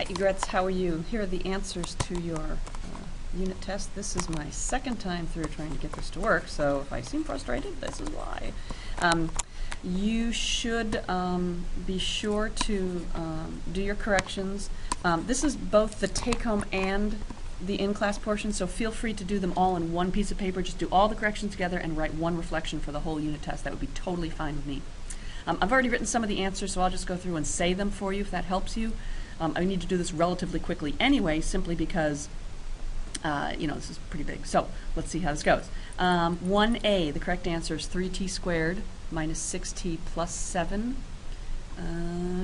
Alright, Egrets, how are you? Here are the answers to your unit test. This is my second time through trying to get this to work, so if I seem frustrated, this is why. You should be sure to do your corrections. This is both the take-home and the in-class portion, so feel free to do them all in one piece of paper. Just do all the corrections together and write one reflection for the whole unit test. That would be totally fine with me. I've already written some of the answers, so I'll just go through and say them for you if that helps you. I need to do this relatively quickly anyway, simply because, this is pretty big. So let's see how this goes. 1A, the correct answer is 3t squared minus 6t plus 7.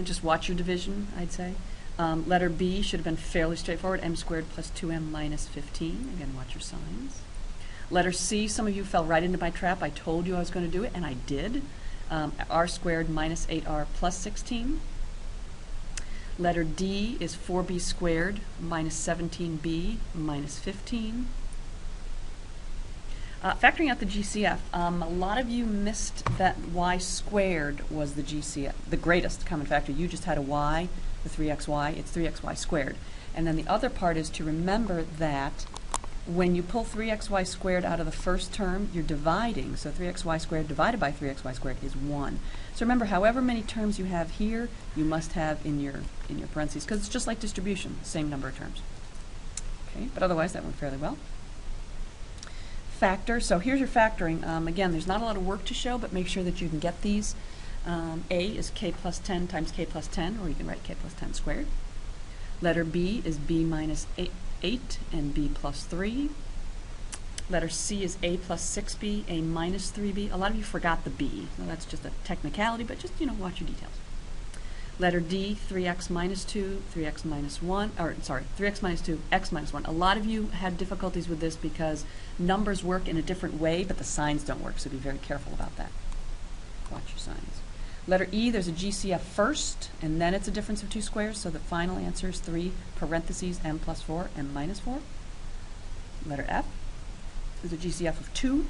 Just watch your division, I'd say. Letter B should have been fairly straightforward, m squared plus 2m minus 15. Again, watch your signs. Letter C, some of you fell right into my trap. I told you I was going to do it, and I did. R squared minus 8r plus 16. Letter D is 4b squared minus 17b minus 15. Factoring out the GCF, a lot of you missed that y squared was the GCF, the greatest common factor. You just had a y, the 3xy, it's 3xy squared. And then the other part is to remember that when you pull 3xy squared out of the first term, you're dividing. So 3xy squared divided by 3xy squared is 1. So remember, however many terms you have here, you must have in your parentheses, because it's just like distribution, same number of terms. Okay, but otherwise that went fairly well. Factor, so here's your factoring. Again, there's not a lot of work to show, but make sure that you can get these. A is k plus 10 times k plus 10, or you can write k plus 10 squared. Letter B is b minus 8 and b plus 3. Letter C is a plus 6b, a minus 3b. A lot of you forgot the b. Well, that's just a technicality, but just, watch your details. Letter D, 3x minus 2, 3x minus 1, 3x minus 2, x minus 1. A lot of you had difficulties with this because numbers work in a different way, but the signs don't work, so be very careful about that. Watch your signs. Letter E, there's a GCF first, and then it's a difference of two squares, so the final answer is 3 parentheses m plus 4, m minus 4. Letter F, there's a GCF of 2,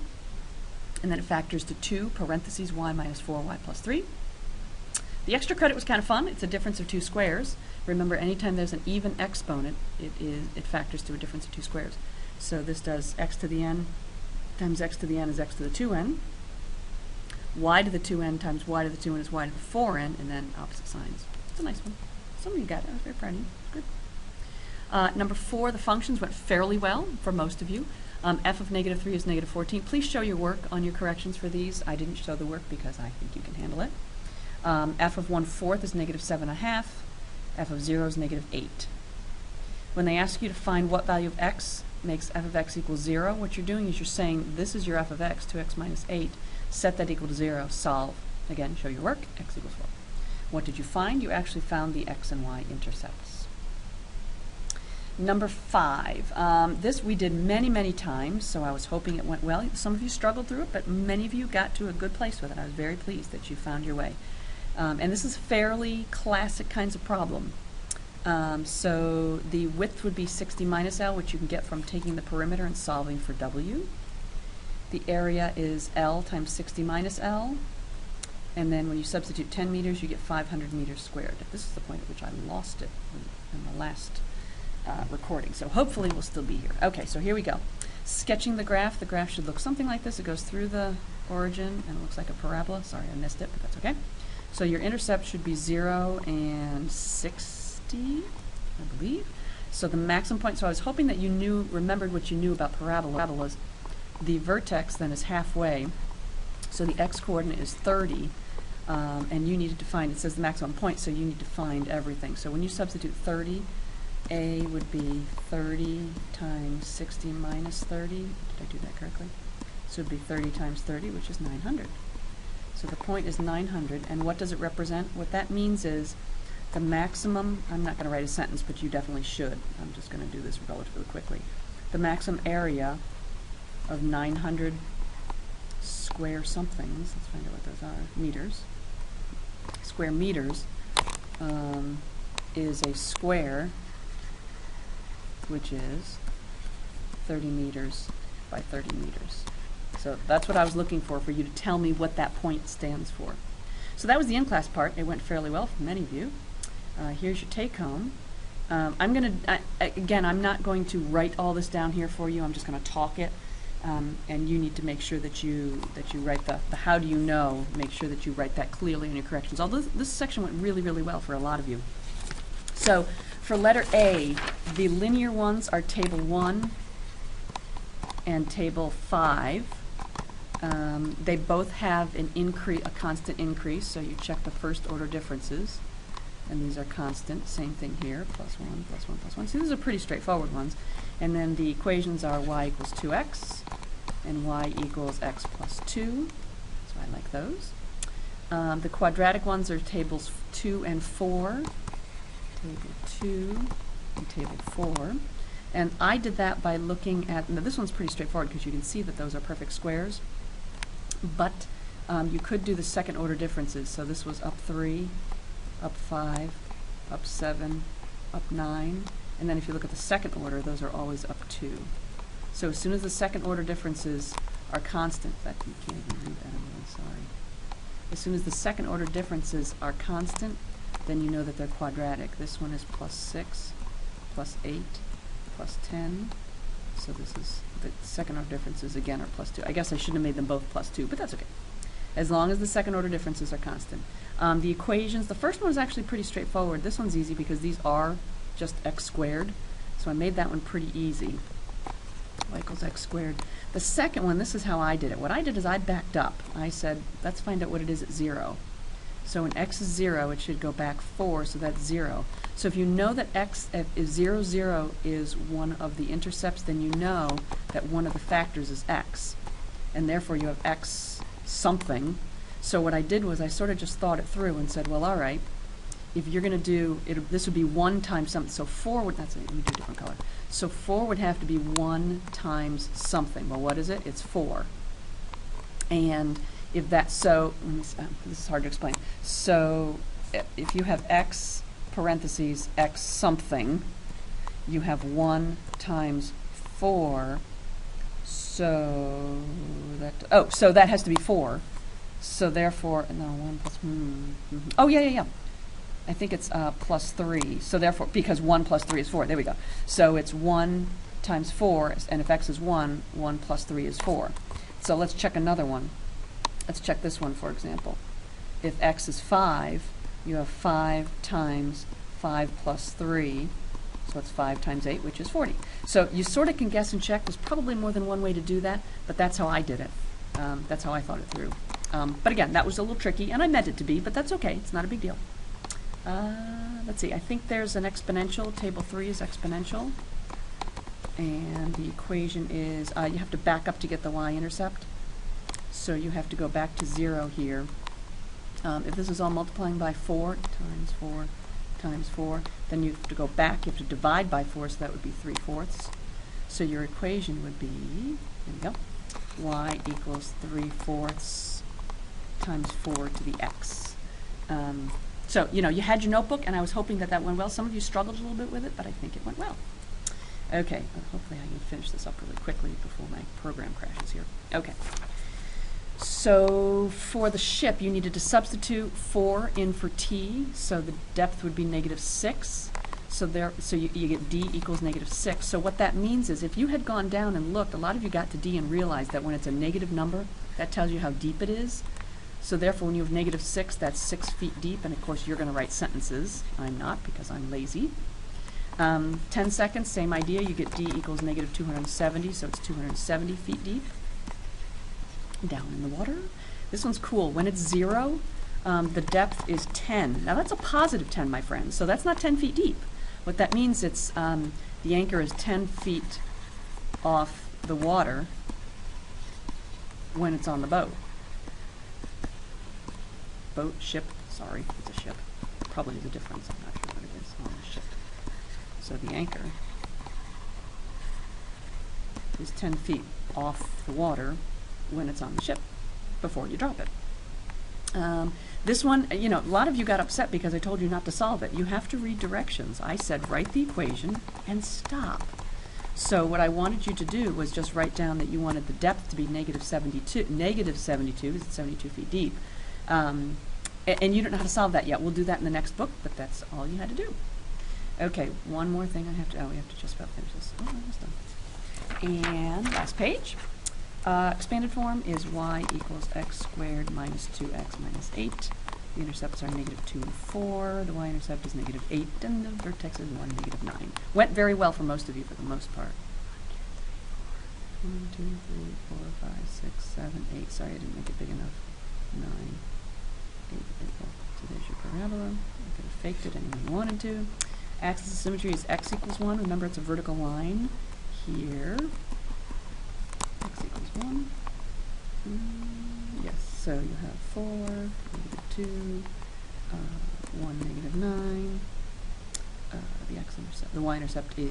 and then it factors to 2 parentheses y minus 4, y plus 3. The extra credit was kind of fun. It's a difference of two squares. Remember, anytime there's an even exponent, it factors to a difference of two squares. So this does x to the n times x to the n is x to the 2n. Y to the 2n times y to the 2n is y to the 4n, and then opposite signs. It's a nice one. Some of you got it. I was very proud of you. It's good. Number 4, the functions went fairly well for most of you. F of negative 3 is negative 14. Please show your work on your corrections for these. I didn't show the work because I think you can handle it. F of 1/4 is negative 7.5. F of 0 is negative 8. When they ask you to find what value of x makes f of x equal 0, what you're doing is you're saying this is your f of x, 2x minus 8. Set that equal to 0. Solve. Again, show your work. X equals 4. What did you find? You actually found the x and y intercepts. Number 5. This we did many, many times, so I was hoping it went well. Some of you struggled through it, but many of you got to a good place with it. I was very pleased that you found your way. And this is fairly classic kinds of problem. So the width would be 60 minus L, which you can get from taking the perimeter and solving for W. The area is L times 60 minus L. And then when you substitute 10 meters, you get 500 meters squared. This is the point at which I lost it in the last recording. So hopefully we'll still be here. Okay, so here we go. Sketching the graph. The graph should look something like this. It goes through the origin and it looks like a parabola. Sorry, I missed it, but that's okay. So your intercept should be 0 and 60, I believe. So the maximum point, so I was hoping that you remembered what you knew about parabolas. The vertex then is halfway, so the x-coordinate is 30, and you needed to find, it says the maximum point, so you need to find everything. So when you substitute 30, A would be 30 times 60 minus 30. Did I do that correctly? So it would be 30 times 30, which is 900. So the point is 900, and what does it represent? What that means is the maximum, I'm not going to write a sentence, but you definitely should. I'm just going to do this relatively quickly. The maximum area of 900 square somethings, let's find out what those are, meters, square meters, is a square, which is 30 meters by 30 meters. So that's what I was looking for you to tell me what that point stands for. So that was the in-class part. It went fairly well for many of you. Here's your take-home. I'm going to, again, I'm not going to write all this down here for you. I'm just going to talk it. And you need to make sure that you write the how do you know, make sure that you write that clearly in your corrections. Although this section went really, really well for a lot of you. So for letter A, the linear ones are table 1 and table 5. They both have an increase, a constant increase, so you check the first order differences. And these are constant, same thing here, plus 1, plus 1, plus 1. So these are pretty straightforward ones. And then the equations are y equals 2x and y equals x plus 2. So I like those. The quadratic ones are tables 2 and 4. Table 2 and table 4. And I did that by looking at, now this one's pretty straightforward because you can see that those are perfect squares. But you could do the second order differences. So this was up 3, up 5, up 7, up 9. And then if you look at the second order, those are always up 2. So as soon as the second order differences are constant, in fact, you can't even read that, I'm really sorry. As soon as the second order differences are constant, then you know that they're quadratic. This one is plus 6, plus 8, plus 10. So this is, the second order differences again are plus 2. I guess I shouldn't have made them both plus 2, but that's okay. As long as the second order differences are constant. The equations, the first one is actually pretty straightforward. This one's easy because these are just x squared. So I made that one pretty easy. Y equals x squared. The second one, this is how I did it. What I did is I backed up. I said, let's find out what it is at 0. So when x is 0, it should go back 4, so that's 0. So if you know that x, if 0, 0 is one of the intercepts, then you know that one of the factors is x. And therefore you have x something. So what I did was I sort of just thought it through and said, well, all right, if you're going to do, this would be 1 times something. So 4 would, let me do a different color. So 4 would have to be 1 times something. Well, what is it? It's 4. And if that's so, this is hard to explain. So if you have x parentheses x something, you have 1 times 4. So that, so that has to be 4. So therefore, no, 1 plus, oh yeah. I think it's plus 3. So therefore, because 1 plus 3 is 4. There we go. So it's 1 times 4, and if x is 1, 1 plus 3 is 4. So let's check another one. Let's check this one, for example. If x is 5, you have 5 times 5 plus 3. So it's 5 times 8, which is 40. So you sort of can guess and check. There's probably more than one way to do that, but that's how I did it. That's how I thought it through. But again, that was a little tricky, and I meant it to be, but that's okay. It's not a big deal. Let's see, I think there's an exponential. Table 3 is exponential. And the equation is, you have to back up to get the y-intercept. So you have to go back to 0 here. If this is all multiplying by 4 times 4 times 4, then you have to go back. You have to divide by 4, so that would be 3/4. So your equation would be, there we go, y equals 3/4 times 4 to the x. So, you know, you had your notebook, and I was hoping that that went well. Some of you struggled a little bit with it, but I think it went well. Okay, hopefully I can finish this up really quickly before my program crashes here. Okay. So for the ship, you needed to substitute 4 in for t, so the depth would be -6. So you get d equals -6. So what that means is if you had gone down and looked, a lot of you got to d and realized that when it's a negative number, that tells you how deep it is. So therefore, when you have -6, that's 6 feet deep, and of course you're going to write sentences. I'm not, because I'm lazy. 10 seconds, same idea. You get d equals -270, so it's 270 feet deep. Down in the water. This one's cool. When it's 0, the depth is 10. Now that's a positive 10, my friends, so that's not 10 feet deep. What that means, it's the anchor is 10 feet off the water when it's on the boat. Boat, ship, sorry, it's a ship. Probably is a difference, I'm not sure what it is on the ship. So the anchor is 10 feet off the water when it's on the ship before you drop it. This one, you know, a lot of you got upset because I told you not to solve it. You have to read directions. I said write the equation and stop. So what I wanted you to do was just write down that you wanted the depth to be -72, because it's 72 feet deep. And you don't know how to solve that yet. We'll do that in the next book, but that's all you had to do. Okay, one more thing I have to, we have to just about finish this. Oh, almost done. And last page. Expanded form is y equals x squared minus 2x minus 8. The intercepts are negative 2 and 4. The y-intercept is negative 8, and the vertex is 1, negative 9. Went very well for most of you, for the most part. 1, 2, 3, 4, 5, 6, 7, 8. Sorry, I didn't make it big enough. 9, 8, 8. So there's your parabola. I could have faked it any way you wanted to. Axis of symmetry is x equals 1. Remember, it's a vertical line here. X equals 1. Yes, so you have 4, negative 2, 1, negative 9. The x-intercept, the y-intercept is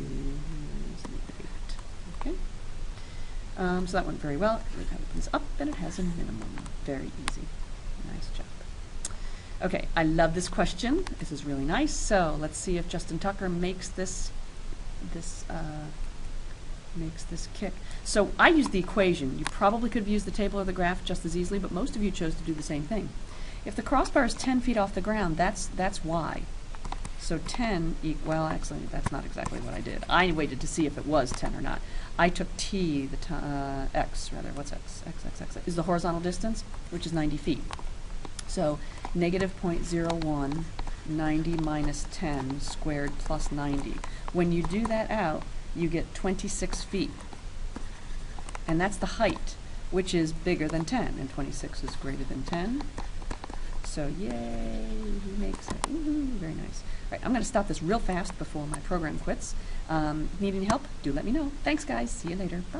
negative 8. Okay. So that went very well. It opens up and it has a minimum. Very easy. Nice job. Okay, I love this question. This is really nice. So let's see if Justin Tucker makes this kick. So I used the equation. You probably could have used the table or the graph just as easily, but most of you chose to do the same thing. If the crossbar is 10 feet off the ground, that's y. So 10, well, actually, that's not exactly what I did. I waited to see if it was 10 or not. I took t, x, rather, what's x? X is the horizontal distance, which is 90 feet. So negative 0.01, 90 minus 10 squared plus 90. When you do that out, you get 26 feet. And that's the height, which is bigger than 10, and 26 is greater than 10. So yay, he makes it. Woohoo, very nice. All right, I'm going to stop this real fast before my program quits. Need any help? Do let me know. Thanks, guys. See you later. Bye.